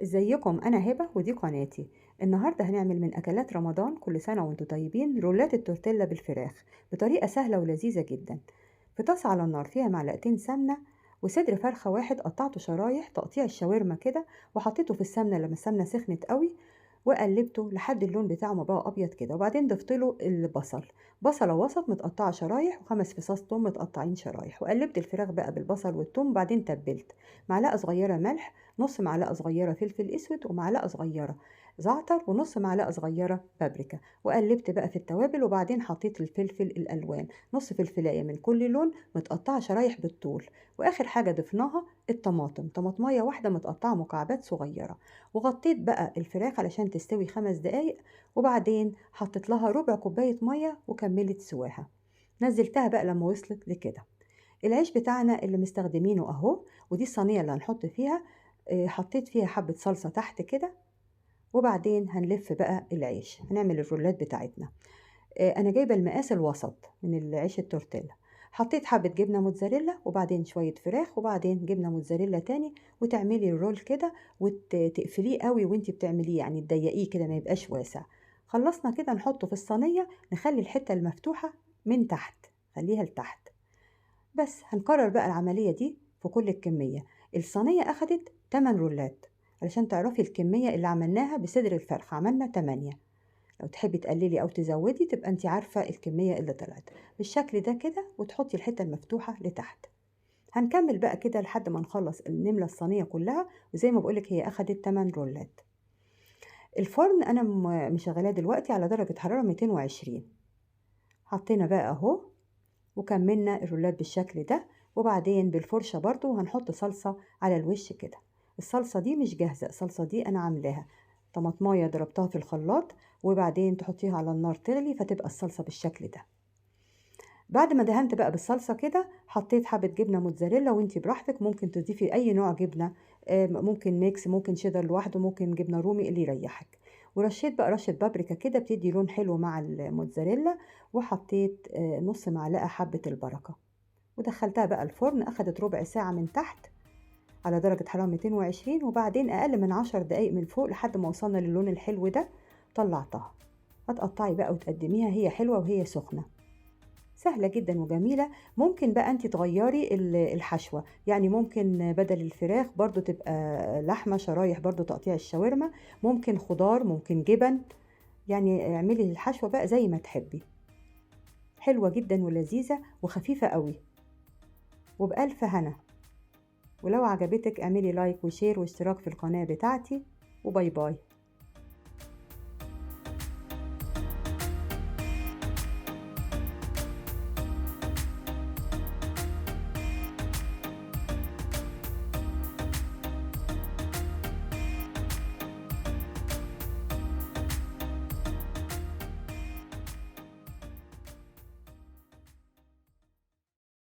ازيكم؟ انا هبة ودي قناتي. النهارده هنعمل من اكلات رمضان كل سنة وانتم طيبين رولات التورتيلا بالفراخ بطريقة سهلة ولذيذة جدا. في طاسة على النار فيها معلقتين سمنة وصدر فرخة واحد قطعته شرايح تقطيع الشاورما كده، وحطيته في السمنة لما السمنة سخنت قوي، وقلبته لحد اللون بتاعه ما بقى ابيض كده، وبعدين ضفت له البصل، بصله وسط متقطعه شرايح وخمس فصاص توم متقطعين شرايح، وقلبت الفراخ بقى بالبصل والثوم، وبعدين تبلت معلقه صغيره ملح، نص معلقه صغيره فلفل اسود، ومعلقه صغيره زعتر، ونص معلقه صغيره بابريكا، وقلبت بقى في التوابل، وبعدين حطيت الفلفل الالوان نص فلفلايه من كل لون متقطعه شرايح بالطول، واخر حاجه ضفناها الطماطم، طماطمايه واحده متقطعه مكعبات صغيره، وغطيت بقى الفراخ علشان تستوي 5 دقايق، وبعدين حطيت لها ربع كوباية مية وكملت سواها. نزلتها بقى لما وصلت لكده. العيش بتاعنا اللي مستخدمينه اهو، ودي الصينية اللي هنحط فيها. حطيت فيها حبة صلصة تحت كده، وبعدين هنلف بقى العيش، هنعمل الرولات بتاعتنا. انا جايبه المقاس الوسط من العيش التورتيلا. حطيت حبه جبنه موتزاريلا، وبعدين شويه فراخ، وبعدين جبنه موتزاريلا تاني، وتعملي الرول كده وتقفليه قوي وانتي بتعمليه، يعني تضيقيه كده ما يبقاش واسع. خلصنا كده نحطه في الصينيه، نخلي الحته المفتوحه من تحت، خليها لتحت. بس هنكرر بقى العمليه دي في كل الكميه. الصينيه اخدت 8 رولات، علشان تعرفي الكميه اللي عملناها بصدر الفرخ عملنا 8. لو تحبي تقللي او تزودي تبقى انت عارفة الكمية اللي طلعت بالشكل ده كده، وتحطي الحتة المفتوحة لتحت. هنكمل بقى كده لحد ما نخلص نملى الصينية كلها، وزي ما بقولك هي اخدت 8 رولات. الفرن انا مشغلاه دلوقتي على درجة حرارة 220. حطينا بقى اهو، وكملنا الرولات بالشكل ده، وبعدين بالفرشة برضو هنحط صلصة على الوش كده. الصلصة دي مش جاهزة، الصلصة دي أنا عاملاها طماطماية ضربتها في الخلاط، وبعدين تحطيها على النار تغلي فتبقى الصلصة بالشكل ده. بعد ما دهنت بقى بالصلصة كده، حطيت حبة جبنة موتزاريلا، وانتي براحتك ممكن تضيفي أي نوع جبنة، ممكن ميكس، ممكن شيدر لوحده، ممكن جبنة رومي اللي يريحك. ورشيت بقى رشة بابريكا كده بتدي لون حلو مع الموتزاريلا، وحطيت نص معلقة حبة البركة، ودخلتها بقى الفرن. أخدت ربع ساعة من تحت على درجة حرارة 220، وبعدين أقل من 10 دقايق من فوق لحد ما وصلنا للون الحلو ده. طلعتها. هتقطعي بقى وتقدميها هي حلوة وهي سخنة، سهلة جدا وجميلة. ممكن بقى انت تغيري الحشوة، يعني ممكن بدل الفراخ برضو تبقى لحمة شرايح، برضو تقطيع الشاورما، ممكن خضار، ممكن جبن، يعني اعملي الحشوة بقى زي ما تحبي. حلوة جدا ولذيذة وخفيفة قوي، وبألف هنا. ولو عجبتك اعملي لايك وشير واشتراك في القناة بتاعتي، وباي باي.